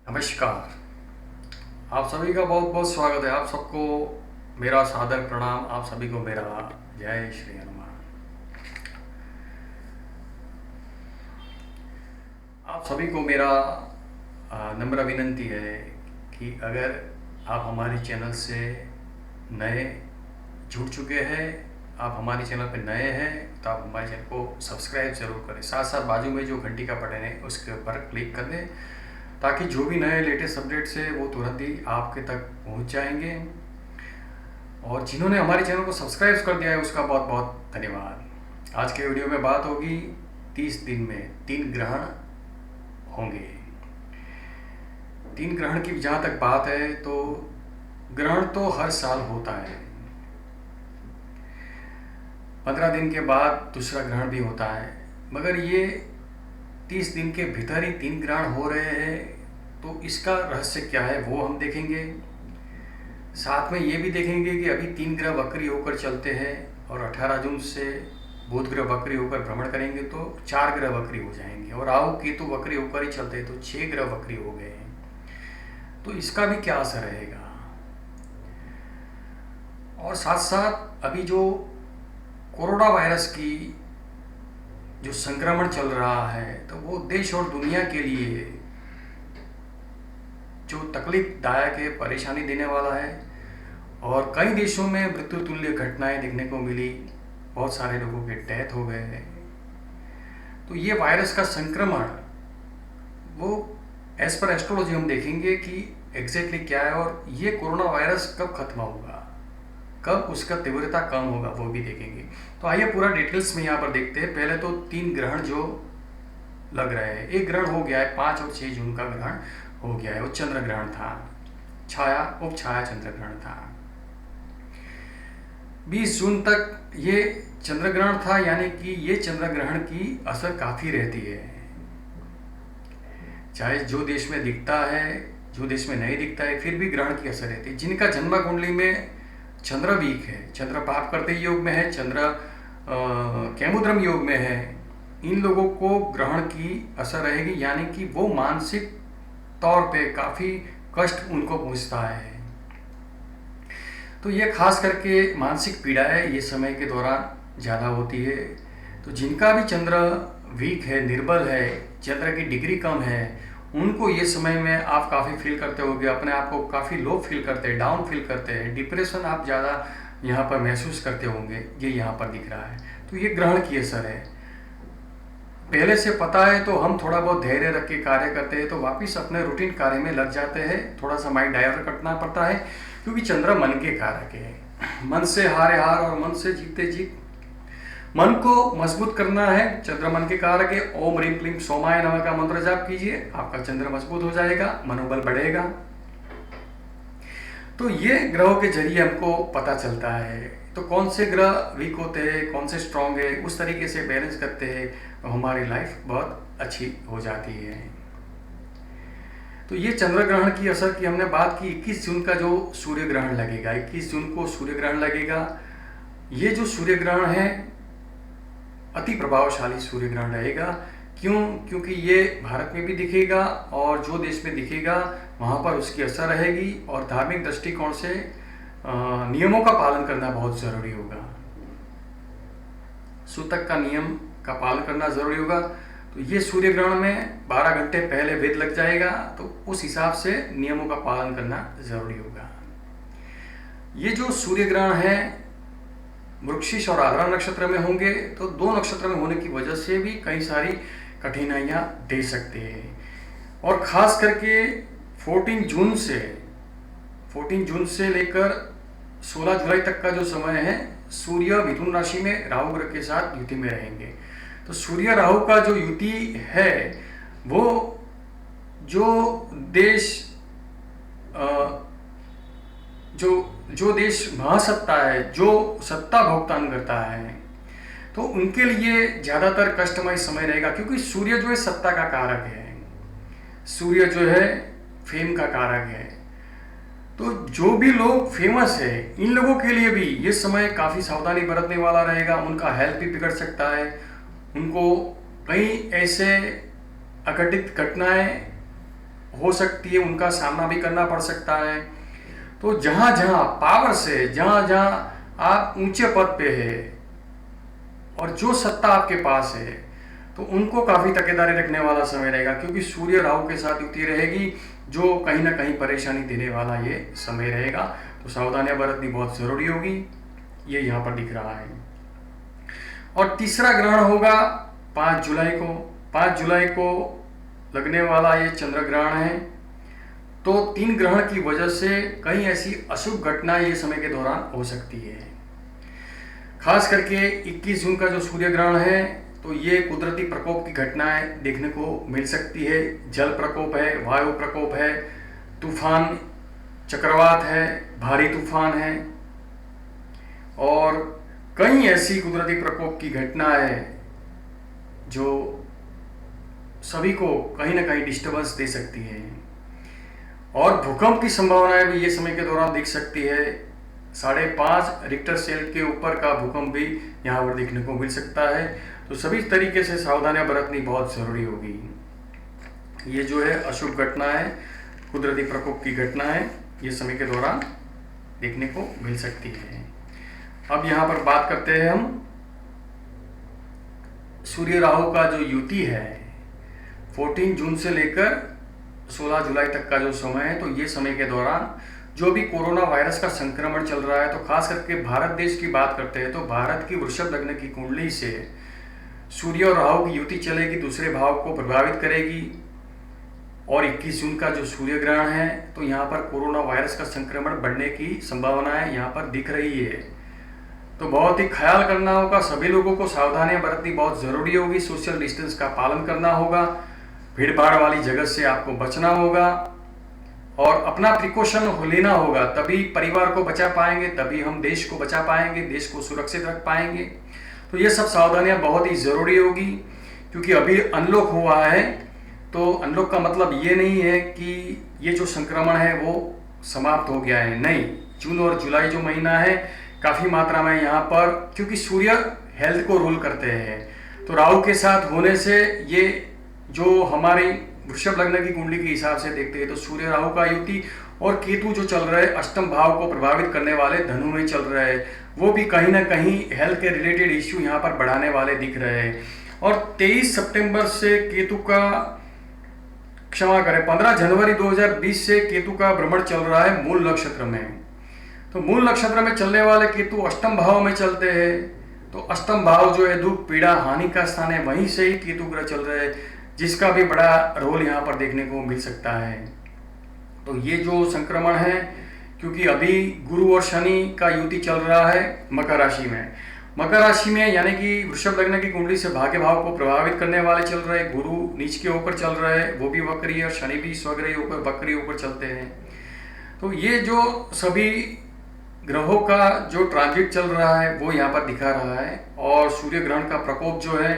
नमस्कार। आप सभी का बहुत बहुत स्वागत है। आप सबको मेरा सादर प्रणाम। आप सभी को मेरा जय श्री हनुमान। आप सभी को मेरा नम्र विनंती है कि अगर आप हमारे चैनल से नए जुड़ चुके हैं, आप हमारे चैनल पर नए हैं, तो आप हमारे चैनल को सब्सक्राइब ज़रूर करें। साथ साथ बाजू में जो घंटी का बटन है उसके ऊपर क्लिक कर दें, ताकि जो भी नए लेटेस्ट अपडेट्स है वो तुरंत ही आपके तक पहुंच जाएंगे। और जिन्होंने हमारे चैनल को सब्सक्राइब कर दिया है उसका बहुत बहुत धन्यवाद। आज के वीडियो में बात होगी 30 दिन में 3 ग्रहण होंगे। 3 ग्रहण की जहाँ तक बात है तो ग्रहण तो हर साल होता है। 15 दिन के बाद दूसरा ग्रहण भी होता है, मगर ये 30 दिन के भीतर ही 3 ग्रहण हो रहे हैं। तो इसका रहस्य क्या है वो हम देखेंगे। साथ में ये भी देखेंगे कि अभी 3 ग्रह वक्री होकर चलते हैं और 18 जून से बुध ग्रह वक्री होकर भ्रमण करेंगे तो 4 ग्रह वक्री हो जाएंगे, और राहु केतु वक्री होकर ही चलते हैं तो 6 ग्रह वक्री हो गए हैं। तो इसका भी क्या असर रहेगा। और साथ साथ अभी जो कोरोना वायरस की जो संक्रमण चल रहा है तो वो देश और दुनिया के लिए जो तकलीफदायक है, परेशानी देने वाला है। और कई देशों में मृत्यु तुल्य घटनाएं देखने को मिली, बहुत सारे लोगों के डेथ हो गए हैं। तो ये वायरस का संक्रमण वो एज पर एस्ट्रोलॉजी हम देखेंगे कि एग्जैक्टली क्या है, और ये कोरोना वायरस कब खत्म होगा, कब उसका तीव्रता कम होगा वो भी देखेंगे। तो आइए पूरा डिटेल्स में यहाँ पर देखते हैं। पहले तो 3 ग्रहण जो लग रहे हैं। एक ग्रहण हो गया है, 5 और 6 जून का ग्रहण हो गया है, वो चंद्र ग्रहण था, छाया उपछाया चंद्र ग्रहण था। 20 जून तक ये चंद्र ग्रहण था, यानी कि ये चंद्र ग्रहण की असर काफ़ी रहती है। चाहे जो देश में दिखता है, जो देश में नहीं दिखता है, फिर भी ग्रहण की असर रहती है। जिनका जन्म कुंडली में चंद्र वीक है, चंद्र पाप करते योग में है, चंद्र कैमुद्रम योग में है, इन लोगों को ग्रहण की असर रहेगी, यानी कि वो मानसिक तौर पे काफ़ी कष्ट उनको पहुंचता है। तो ये खास करके मानसिक पीड़ाएं ये समय के दौरान ज़्यादा होती है। तो जिनका भी चंद्र वीक है, निर्बल है, चंद्र की डिग्री कम है, उनको ये समय में आप काफ़ी फील करते होंगे, अपने आप को काफ़ी लो फील करते हैं, डाउन फील करते हैं, डिप्रेशन आप ज़्यादा यहाँ पर महसूस करते होंगे, ये यहाँ पर दिख रहा है। तो ये ग्रहण की असर है। पहले से पता है तो हम थोड़ा बहुत धैर्य रख के कार्य करते हैं, तो वापस अपने रूटीन कार्य में लग जाते हैं। थोड़ा सा माइंड डाइवर्ट करना पड़ता है, क्योंकि चंद्र मन के कारक है। मन से हारे हार और मन से जीते जीत। मन को मजबूत करना है, चंद्र मन के कारक है। ओम ह्रीम क्लीम सोमाय नमः का मंत्र जाप कीजिए, आपका चंद्र मजबूत हो जाएगा, मनोबल बढ़ेगा। तो ये ग्रहों के जरिए हमको पता चलता है। तो कौन से ग्रह वीक होते हैं, कौन से स्ट्रांग है, उस तरीके से बैलेंस करते हैं तो हमारी लाइफ बहुत अच्छी हो जाती है। तो ये चंद्र ग्रहण की असर की हमने बात की। 21 जून का जो सूर्य ग्रहण लगेगा, 21 जून को सूर्य ग्रहण लगेगा। ये जो सूर्य ग्रहण है अति प्रभावशाली सूर्य ग्रहण रहेगा। क्यों? क्योंकि ये भारत में भी दिखेगा और जो देश में दिखेगा वहाँ पर उसकी असर रहेगी। और धार्मिक दृष्टिकोण से नियमों का पालन करना बहुत ज़रूरी होगा। सूतक का नियम का पालन करना ज़रूरी होगा। तो ये सूर्य ग्रहण में 12 घंटे पहले वेद लग जाएगा, तो उस हिसाब से नियमों का पालन करना ज़रूरी होगा। ये जो सूर्य ग्रहण है वृश्चिक और आर्द्रा नक्षत्र में होंगे, तो 2 नक्षत्र में होने की वजह से भी कई सारी कठिनाइयाँ दे सकते हैं। और ख़ास करके 14 जून से लेकर 16 जुलाई तक का जो समय है, सूर्य मिथुन राशि में राहु ग्रह के साथ युति में रहेंगे। तो सूर्य राहु का जो युति है वो जो देश जो देश महासत्ता है, जो सत्ता भुगतान करता है, तो उनके लिए ज़्यादातर कष्टमय समय रहेगा। क्योंकि सूर्य जो है सत्ता का कारक है, सूर्य जो है फेम का कारक है। तो जो भी लोग फेमस है, इन लोगों के लिए भी ये समय काफ़ी सावधानी बरतने वाला रहेगा। उनका हेल्थ भी बिगड़ सकता है, उनको कई ऐसे अघटित घटनाएं हो सकती है, उनका सामना भी करना पड़ सकता है। तो जहाँ जहाँ पावर से, जहाँ जहाँ आप ऊंचे पद पे है और जो सत्ता आपके पास है, तो उनको काफ़ी तकेदारी रखने वाला समय रहेगा, क्योंकि सूर्य राहु के साथ युति रहेगी, जो कहीं ना कहीं परेशानी देने वाला ये समय रहेगा। तो सावधानियां बरतनी बहुत ज़रूरी होगी, ये यहाँ पर दिख रहा है। और तीसरा ग्रहण होगा 5 जुलाई को। 5 जुलाई को लगने वाला ये चंद्र ग्रहण है। तो 3 ग्रहण की वजह से कई ऐसी अशुभ घटनाएं ये समय के दौरान हो सकती है। खास करके 21 जून का जो सूर्य ग्रहण है, तो ये कुदरती प्रकोप की घटनाएं देखने को मिल सकती है। जल प्रकोप है, वायु प्रकोप है, तूफान, चक्रवात है, भारी तूफान है, और कई ऐसी कुदरती प्रकोप की घटनाएं जो सभी को कहीं ना कहीं डिस्टर्बेंस दे सकती है। और भूकंप की संभावनाएं भी ये समय के दौरान दिख सकती है। 5.5 रिक्टर स्केल के ऊपर का भूकंप भी यहाँ पर देखने को मिल सकता है। तो सभी तरीके से सावधानियां बरतनी बहुत ज़रूरी होगी। ये जो है अशुभ घटनाएं, कुदरती प्रकोप की घटनाएं ये समय के दौरान देखने को मिल सकती है। अब यहाँ पर बात करते हैं हम सूर्य राहु का जो युति है 14 जून से लेकर 16 जुलाई तक का जो समय है। तो ये समय के दौरान जो भी कोरोना वायरस का संक्रमण चल रहा है, तो खास करके भारत देश की बात करते हैं तो भारत की वृषभ लग्न की कुंडली से सूर्य और राहु की युति चलेगी, दूसरे भाव को प्रभावित करेगी। और 21 जून का जो सूर्य ग्रहण है, तो यहाँ पर कोरोना वायरस का संक्रमण बढ़ने की संभावनाएं यहाँ पर दिख रही है। तो बहुत ही ख्याल करना होगा, सभी लोगों को सावधानियां बरतनी बहुत ज़रूरी होगी। सोशल डिस्टेंस का पालन करना होगा, भीड़ भाड़ वाली जगह से आपको बचना होगा और अपना प्रिकॉशन लेना होगा। तभी परिवार को बचा पाएंगे, तभी हम देश को बचा पाएंगे, देश को सुरक्षित रख पाएंगे। तो ये सब सावधानियां बहुत ही ज़रूरी होगी, क्योंकि अभी अनलॉक हुआ है। तो अनलॉक का मतलब ये नहीं है कि ये जो संक्रमण है वो समाप्त हो गया है, नहीं। जून और जुलाई जो महीना है काफ़ी मात्रा में यहाँ पर, क्योंकि सूर्य हेल्थ को रूल करते हैं, तो राहु के साथ होने से ये जो हमारी वृषभ लग्न की कुंडली के हिसाब से देखते हैं तो सूर्य राहु का युति और केतु जो चल रहे अष्टम भाव को प्रभावित करने वाले धनु में चल रहे हैं, वो भी कहीं ना कहीं हेल्थ के रिलेटेड इश्यू यहाँ पर बढ़ाने वाले दिख रहे हैं। और 23 सितंबर से केतु का, क्षमा करें, 15 जनवरी 2020 से केतु का भ्रमण चल रहा है मूल नक्षत्र में। तो मूल नक्षत्र में चलने वाले केतु अष्टम भाव में चलते हैं। तो अष्टम भाव जो है दुख, पीड़ा, हानि का स्थान है, वहीं से ही केतु ग्रह चल रहे हैं, जिसका भी बड़ा रोल यहाँ पर देखने को मिल सकता है। तो ये जो संक्रमण है, क्योंकि अभी गुरु और शनि का युति चल रहा है मकर राशि में। मकर राशि में यानी कि वृषभ लग्न की कुंडली से भाग्य भाव को प्रभावित करने वाले चल रहे, गुरु नीच के ऊपर चल रहे हैं, वो भी वक्री, और शनि भी स्वग्रही होकर वक्री होकर चलते हैं। तो ये जो सभी ग्रहों का जो ट्रांजिट चल रहा है वो यहाँ पर दिखा रहा है। और सूर्य ग्रहण का प्रकोप जो है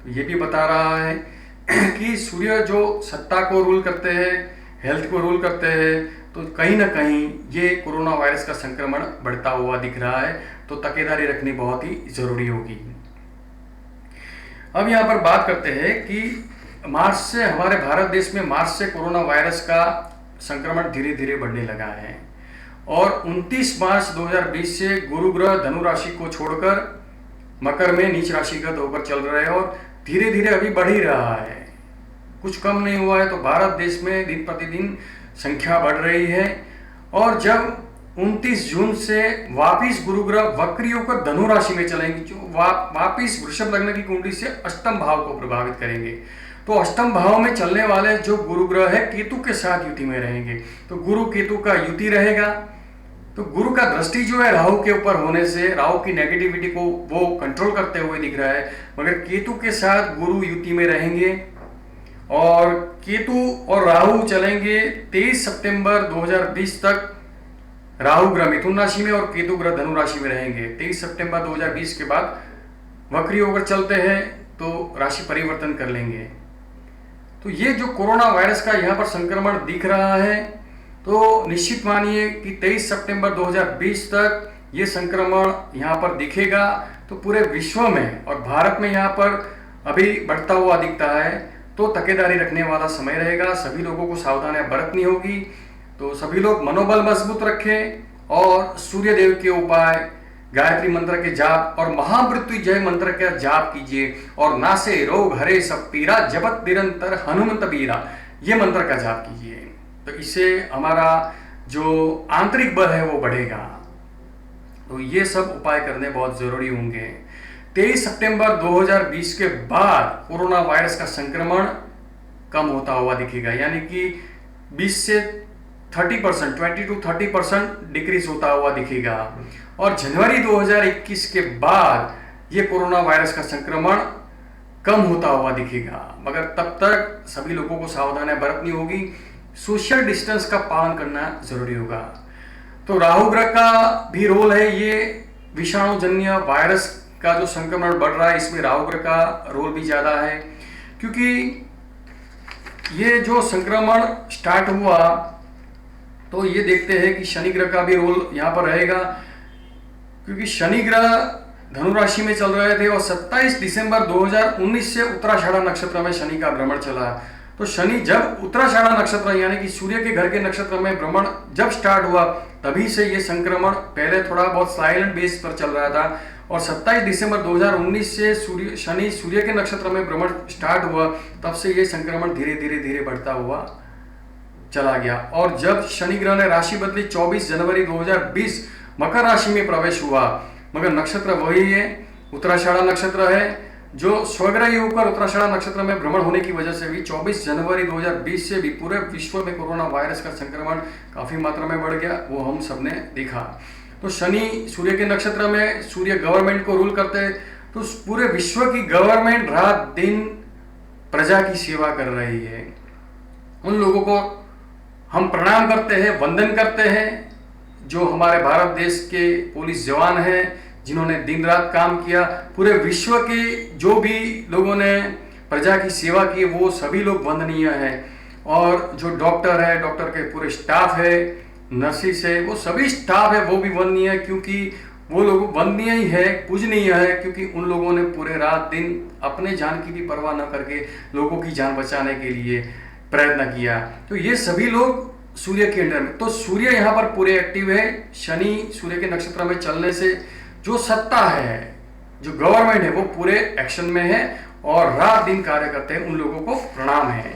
ये भी बता रहा है कि सूर्य जो सत्ता को रूल करते हैं, हेल्थ को रूल करते हैं, तो कहीं ना कहीं ये कोरोना वायरस का संक्रमण बढ़ता हुआ दिख रहा है। तो तकेदारी रखनी बहुत ही ज़रूरी होगी। अब यहाँ पर बात करते हैं कि मार्च से, हमारे भारत देश में मार्च से कोरोना वायरस का संक्रमण धीरे धीरे बढ़ने लगा है। और 29 मार्च 2020 से गुरु ग्रह धनु राशि को छोड़कर मकर में नीच राशिगत होकर चल रहे हैं और धीरे धीरे अभी बढ़ ही रहा है, कुछ कम नहीं हुआ है। तो भारत देश में दिन प्रतिदिन संख्या बढ़ रही है। और जब 29 जून से वापिस गुरु ग्रह वक्री होकर धनु राशि में चलेंगे, जो वापिस वृषभ लग्न की कुंडली से अष्टम भाव को प्रभावित करेंगे। तो अष्टम भाव में चलने वाले जो गुरु ग्रह है केतु के साथ युति में रहेंगे। तो गुरु केतु का युति रहेगा, तो गुरु का दृष्टि जो है राहु के ऊपर होने से राहु की नेगेटिविटी को वो कंट्रोल करते हुए दिख रहा है। मगर केतु के साथ गुरु युति में रहेंगे और केतु और राहु चलेंगे 23 सितंबर 2020 तक। राहु ग्रह मिथुन राशि में और केतु ग्रह धनु राशि में रहेंगे। 23 सितंबर 2020 के बाद वक्री होकर चलते हैं तो राशि परिवर्तन कर लेंगे। तो ये जो कोरोना वायरस का यहाँ पर संक्रमण दिख रहा है, तो निश्चित मानिए कि 23 सितंबर 2020 तक ये संक्रमण यहाँ पर दिखेगा। तो पूरे विश्व में और भारत में यहाँ पर अभी बढ़ता हुआ दिखता है। तो तकेदारी रखने वाला समय रहेगा, सभी लोगों को सावधानियां बरतनी होगी। तो सभी लोग मनोबल मजबूत रखें और सूर्य देव के उपाय, गायत्री मंत्र के जाप और महामृत्युंजय मंत्र का जाप कीजिए और नासे रोग हरे सब पीरा जपत निरंतर हनुमंत बीरा, ये मंत्र का जाप कीजिए। तो इससे हमारा जो आंतरिक बल है वो बढ़ेगा। तो ये सब उपाय करने बहुत जरूरी होंगे। 23 सितंबर 2020 के बाद कोरोना वायरस का संक्रमण कम होता हुआ दिखेगा, यानी कि 20 से 30%, 20 to 30% डिक्रीज होता हुआ दिखेगा। और जनवरी 2021 के बाद ये कोरोना वायरस का संक्रमण कम होता हुआ दिखेगा, मगर तब तक सभी लोगों को सावधानियां बरतनी होगी, सोशल डिस्टेंस का पालन करना जरूरी होगा। तो राहु ग्रह का भी रोल है, ये विषाणुजन्य वायरस का जो संक्रमण बढ़ रहा है इसमें राहु ग्रह का रोल भी ज्यादा है, क्योंकि ये जो संक्रमण स्टार्ट हुआ तो ये देखते हैं कि शनि ग्रह का भी रोल यहाँ पर रहेगा, क्योंकि शनि ग्रह धनु राशि में चल रहे थे और 27 दिसंबर 2019 से उत्तराषाढ़ा नक्षत्र में शनि का भ्रमण चला। तो शनि जब उत्तराषाढ़ा नक्षत्र यानी कि सूर्य के घर के नक्षत्र में भ्रमण जब स्टार्ट हुआ तभी से ये संक्रमण पहले थोड़ा बहुत साइलेंट बेस पर चल रहा था और 27 दिसंबर 2019 से शनि सूर्य के नक्षत्र में भ्रमण स्टार्ट हुआ, तब से ये संक्रमण धीरे धीरे बढ़ता हुआ चला गया। और जब शनि ग्रह ने राशि बदली 24 जनवरी 2020 मकर राशि में प्रवेश हुआ, मगर नक्षत्र वही है, उत्तराषाढ़ा नक्षत्र है, जो स्वग्रही होकर उत्तराषाढ़ा नक्षत्र में भ्रमण होने की वजह से भी 24 जनवरी 2020 से भी पूरे विश्व में कोरोना वायरस का संक्रमण काफी मात्रा में बढ़ गया, वो हम सबने देखा। तो शनि सूर्य के नक्षत्र में, सूर्य गवर्नमेंट को रूल करते हैं, तो पूरे विश्व की गवर्नमेंट रात दिन प्रजा की सेवा कर रही है। उन लोगों को हम प्रणाम करते हैं, वंदन करते हैं, जो हमारे भारत देश के पुलिस जवान हैं जिन्होंने दिन रात काम किया। पूरे विश्व के जो भी लोगों ने प्रजा की सेवा की वो सभी लोग वंदनीय हैं। और जो डॉक्टर है, डॉक्टर के पूरे स्टाफ है, नर्सिस है, वो सभी स्टाफ है वो भी वंदनीय है, क्योंकि वो लोग वंदनीय ही है, पूजनीय है, क्योंकि उन लोगों ने पूरे रात दिन अपने जान की भी परवाह न करके लोगों की जान बचाने के लिए प्रयत्न किया। तो ये सभी लोग सूर्य के अंडर में, तो सूर्य यहाँ पर पूरे एक्टिव है। शनि सूर्य के नक्षत्र में चलने से जो सत्ता है, जो गवर्नमेंट है, वो पूरे एक्शन में है और रात दिन कार्य करते हैं, उन लोगों को प्रणाम है।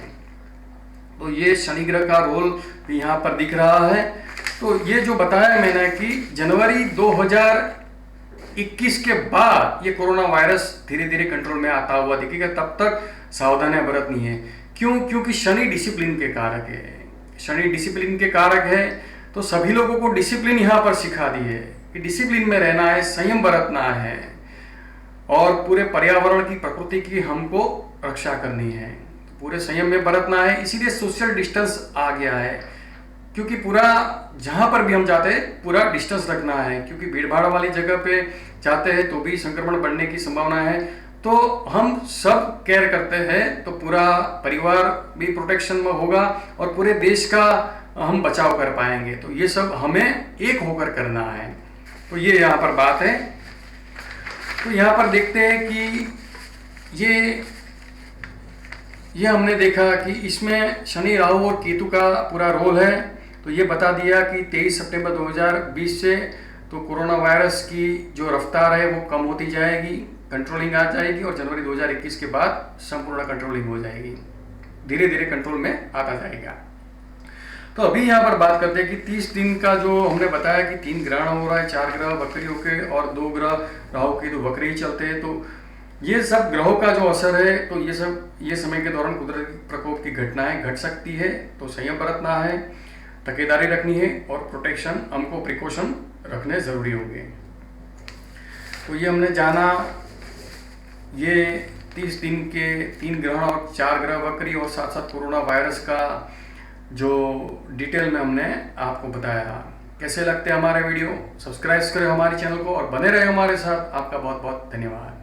तो ये शनि ग्रह का रोल भी यहाँ पर दिख रहा है। तो ये जो बताया मैंने कि जनवरी 2021 के बाद ये कोरोना वायरस धीरे धीरे कंट्रोल में आता हुआ दिखेगा, तब तक सावधानियां बरतनी है। क्यों? क्योंकि शनि डिसिप्लिन के कारक है। शनि डिसिप्लिन के कारक है, तो सभी लोगों को डिसिप्लिन यहाँ पर सिखा दी है कि डिसिप्लिन में रहना है, संयम बरतना है और पूरे पर्यावरण की, प्रकृति की हमको रक्षा करनी है, पूरे संयम में बरतना है। इसीलिए सोशल डिस्टेंस आ गया है, क्योंकि पूरा जहां पर भी हम जाते हैं पूरा डिस्टेंस रखना है, क्योंकि भीड़ भाड़ वाली जगह पे जाते हैं तो भी संक्रमण बढ़ने की संभावना है। तो हम सब केयर करते हैं तो पूरा परिवार भी प्रोटेक्शन में होगा और पूरे देश का हम बचाव कर पाएंगे। तो ये सब हमें एक होकर करना है। तो ये यहाँ पर बात है। तो यहाँ पर देखते हैं कि ये हमने देखा कि इसमें शनि, राहु और केतु का पूरा रोल है। तो ये बता दिया कि 23 सितंबर 2020 से तो कोरोना वायरस की जो रफ्तार है वो कम होती जाएगी, कंट्रोलिंग आ जाएगी और जनवरी 2021 के बाद संपूर्ण कंट्रोलिंग हो जाएगी, धीरे धीरे कंट्रोल में आता जाएगा। तो अभी यहाँ पर बात करते हैं कि 30 दिन का जो हमने बताया कि 3 ग्रहण हो रहा है, 4 ग्रह वक्री होके और 2 ग्रह राहु केतु वक्री चलते हैं। तो ये सब ग्रहों का जो असर है, तो ये समय के दौरान कुदरती प्रकोप की घटनाएं घट सकती है। तो संयम बरतना है, तकेदारी रखनी है और प्रोटेक्शन, हमको प्रिकॉशन रखने जरूरी होंगे। तो ये हमने जाना, ये 30 दिन के 3 ग्रहण और 4 ग्रह वक्री और साथ साथ कोरोना वायरस का जो डिटेल में हमने आपको बताया। कैसे लगते हैं हमारे वीडियो? सब्सक्राइब करें हमारे चैनल को और बने रहे हमारे साथ। आपका बहुत बहुत धन्यवाद।